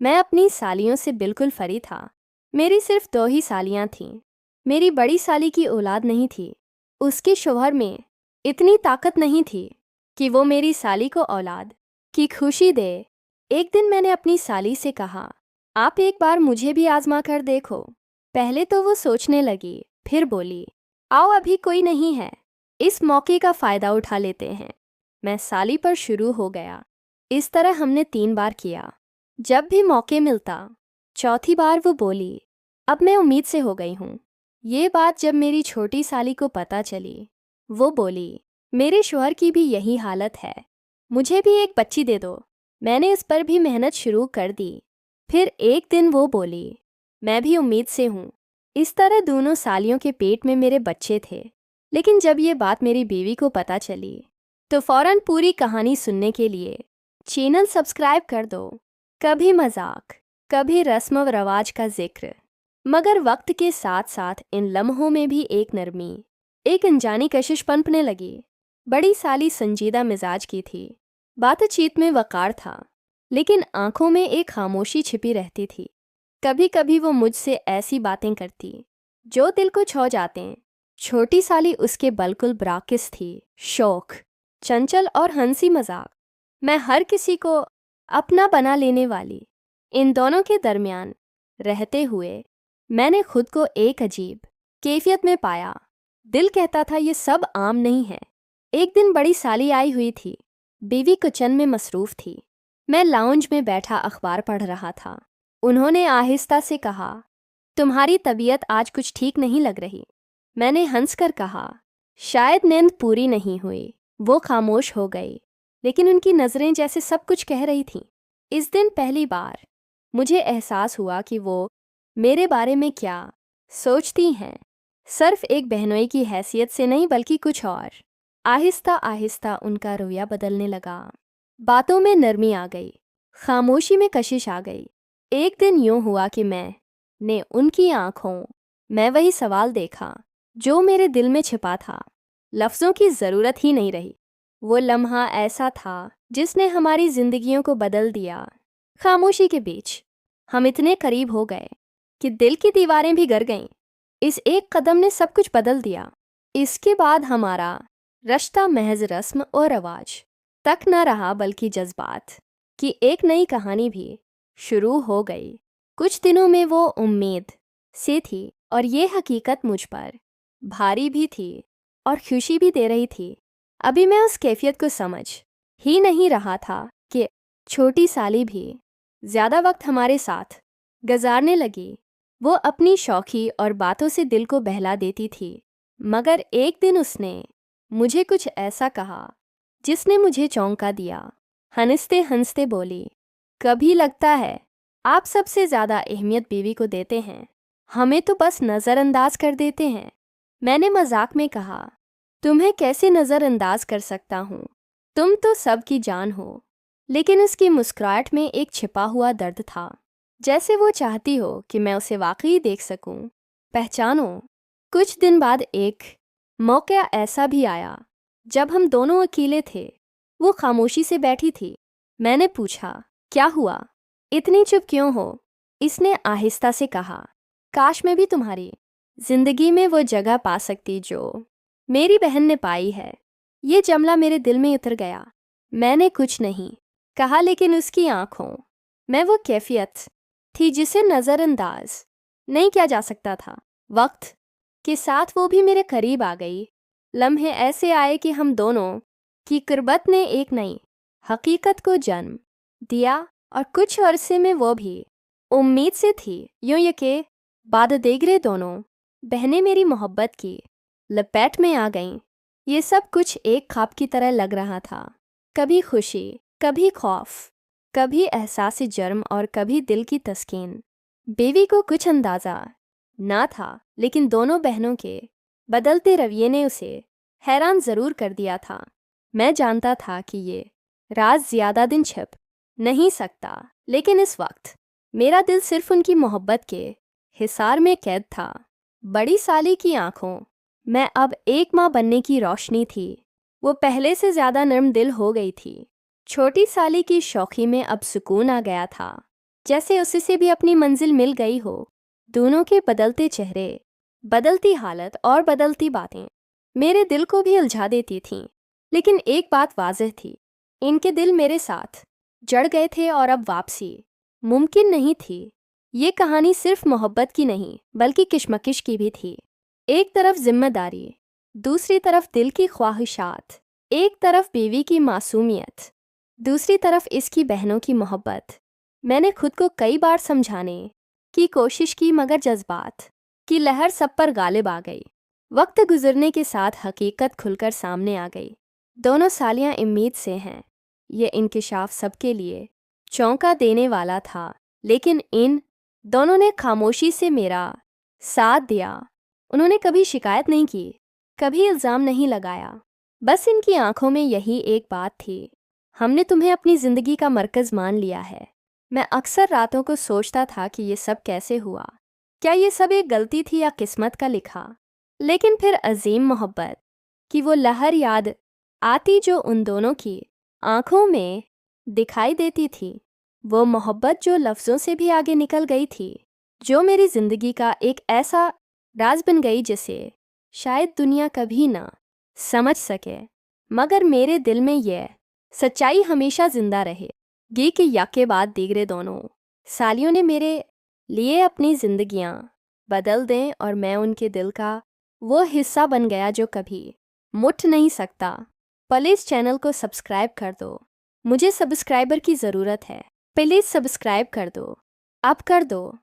मैं अपनी सालियों से बिल्कुल फरी था। मेरी सिर्फ 2 ही सालियाँ थीं। मेरी बड़ी साली की औलाद नहीं थी। उसके शौहर में इतनी ताकत नहीं थी कि वो मेरी साली को औलाद की खुशी दे। एक दिन मैंने अपनी साली से कहा, आप एक बार मुझे भी आजमा कर देखो। पहले तो वो सोचने लगी, फिर बोली, आओ अभी कोई नहीं है, इस मौके का फ़ायदा उठा लेते हैं। मैं साली पर शुरू हो गया। इस तरह हमने 3 बार किया। जब भी मौके मिलता, चौथी बार वो बोली, अब मैं उम्मीद से हो गई हूँ। ये बात जब मेरी छोटी साली को पता चली, वो बोली, मेरे शौहर की भी यही हालत है, मुझे भी एक बच्ची दे दो। मैंने इस पर भी मेहनत शुरू कर दी। फिर एक दिन वो बोली, मैं भी उम्मीद से हूँ। इस तरह दोनों सालियों के पेट में मेरे बच्चे थे। लेकिन जब ये बात मेरी बीवी को पता चली, तो फ़ौरन पूरी कहानी सुनने के लिए चैनल सब्सक्राइब कर दो। कभी मजाक, कभी रस्म व रवाज का जिक्र, मगर वक्त के साथ साथ इन लम्हों में भी एक नरमी, एक अनजानी कशिश पनपने लगी। बड़ी साली संजीदा मिजाज की थी। बातचीत में वक़ार था, लेकिन आंखों में एक खामोशी छिपी रहती थी। कभी कभी वो मुझसे ऐसी बातें करती जो दिल को छू जाते। छोटी साली उसके बिल्कुल बराकिस थी, शौक, चंचल और हंसी मजाक, मैं हर किसी को अपना बना लेने वाली। इन दोनों के दरमियान रहते हुए मैंने खुद को एक अजीब कैफियत में पाया। दिल कहता था ये सब आम नहीं है। एक दिन बड़ी साली आई हुई थी। बीवी किचन में मसरूफ़ थी। मैं लाउंज में बैठा अखबार पढ़ रहा था। उन्होंने आहिस्ता से कहा, तुम्हारी तबीयत आज कुछ ठीक नहीं लग रही। मैंने हंसकर कहा, शायद नींद पूरी नहीं हुई। वो खामोश हो गई, लेकिन उनकी नज़रें जैसे सब कुछ कह रही थीं। इस दिन पहली बार मुझे एहसास हुआ कि वो मेरे बारे में क्या सोचती हैं, सिर्फ एक बहनोई की हैसियत से नहीं बल्कि कुछ और। आहिस्ता आहिस्ता उनका रवैया बदलने लगा। बातों में नरमी आ गई, खामोशी में कशिश आ गई। एक दिन यूं हुआ कि मैंने उनकी आंखों में वही सवाल देखा जो मेरे दिल में छिपा था। लफ्ज़ों की ज़रूरत ही नहीं रही। वो लम्हा ऐसा था जिसने हमारी जिंदगियों को बदल दिया। खामोशी के बीच हम इतने करीब हो गए कि दिल की दीवारें भी गिर गईं। इस एक कदम ने सब कुछ बदल दिया। इसके बाद हमारा रिश्ता महज रस्म और रवाज तक न रहा, बल्कि जज्बात की एक नई कहानी भी शुरू हो गई। कुछ दिनों में वो उम्मीद से थी और ये हकीकत मुझ पर भारी भी थी और खुशी भी दे रही थी। अभी मैं उस कैफियत को समझ ही नहीं रहा था कि छोटी साली भी ज़्यादा वक्त हमारे साथ गुजारने लगी। वो अपनी शौखी और बातों से दिल को बहला देती थी, मगर एक दिन उसने मुझे कुछ ऐसा कहा जिसने मुझे चौंका दिया। हंसते हंसते बोली, कभी लगता है आप सबसे ज़्यादा अहमियत बीवी को देते हैं, हमें तो बस नज़रअंदाज कर देते हैं। मैंने मजाक में कहा, तुम्हें कैसे नज़रअंदाज कर सकता हूँ, तुम तो सबकी जान हो। लेकिन उसकी मुस्कुराहट में एक छिपा हुआ दर्द था, जैसे वो चाहती हो कि मैं उसे वाकई देख सकूं, पहचानो। कुछ दिन बाद एक मौका ऐसा भी आया जब हम दोनों अकेले थे। वो खामोशी से बैठी थी। मैंने पूछा, क्या हुआ, इतनी चुप क्यों हो? इसने आहिस्ता से कहा, काश मैं भी तुम्हारी जिंदगी में वो जगह पा सकती जो मेरी बहन ने पाई है। ये जमला मेरे दिल में उतर गया। मैंने कुछ नहीं कहा, लेकिन उसकी आंखों में वो कैफियत थी जिसे नज़रअंदाज नहीं किया जा सकता था। वक्त के साथ वो भी मेरे करीब आ गई। लम्हे ऐसे आए कि हम दोनों की कुर्बत ने एक नई हकीकत को जन्म दिया, और कुछ अरसे में वो भी उम्मीद से थी। यूं ये कि बाद देगरे दोनों बहनें मेरी मोहब्बत की लपेट में आ गईं। ये सब कुछ एक ख्वाब की तरह लग रहा था। कभी खुशी, कभी खौफ, कभी एहसास जर्म और कभी दिल की तस्कीन। बीवी को कुछ अंदाज़ा ना था, लेकिन दोनों बहनों के बदलते रवैये ने उसे हैरान ज़रूर कर दिया था। मैं जानता था कि ये राज ज़्यादा दिन छिप नहीं सकता, लेकिन इस वक्त मेरा दिल सिर्फ उनकी मोहब्बत के हिसार में कैद था। बड़ी साली की आंखों में अब एक माँ बनने की रोशनी थी। वो पहले से ज़्यादा नर्म दिल हो गई थी। छोटी साली की शौखी में अब सुकून आ गया था। जैसे उससे भी अपनी मंजिल मिल गई हो। दोनों के बदलते चेहरे, बदलती हालत और बदलती बातें मेरे दिल को भी उलझा देती थीं। लेकिन एक बात वाज़ेह थी, इनके दिल मेरे साथ जड़ गए थे और अब वापसी मुमकिन नहीं थी। ये कहानी सिर्फ मोहब्बत की नहीं बल्कि किशमकिश की भी थी। एक तरफ जिम्मेदारी, दूसरी तरफ दिल की ख्वाहिशात, एक तरफ बीवी की मासूमियत, दूसरी तरफ इसकी बहनों की मोहब्बत। मैंने खुद को कई बार समझाने की कोशिश की मगर जज्बात की लहर सब पर गालिब आ गई। वक्त गुजरने के साथ हकीकत खुलकर सामने आ गई। दोनों सालियां उम्मीद से हैं। ये इंकिशाफ सबके लिए चौंका देने वाला था, लेकिन इन दोनों ने खामोशी से मेरा साथ दिया। उन्होंने कभी शिकायत नहीं की, कभी इल्ज़ाम नहीं लगाया। बस इनकी आंखों में यही एक बात थी, हमने तुम्हें अपनी ज़िंदगी का मरकज़ मान लिया है। मैं अक्सर रातों को सोचता था कि ये सब कैसे हुआ। क्या ये सब एक गलती थी या किस्मत का लिखा? लेकिन फिर अजीम मोहब्बत की वो लहर याद आती जो उन दोनों की आंखों में दिखाई देती थी। वो मोहब्बत जो लफ्ज़ों से भी आगे निकल गई थी, जो मेरी ज़िंदगी का एक ऐसा राज बन गई जिसे शायद दुनिया कभी ना समझ सके। मगर मेरे दिल में यह सच्चाई हमेशा जिंदा रहेगी कि यके बाद दीगरे दोनों सालियों ने मेरे लिए अपनी जिंदगियां बदल दें और मैं उनके दिल का वो हिस्सा बन गया जो कभी मुट नहीं सकता। प्लीज़ चैनल को सब्सक्राइब कर दो, मुझे सब्सक्राइबर की ज़रूरत है। प्लीज़ सब्सक्राइब कर दो, अब कर दो।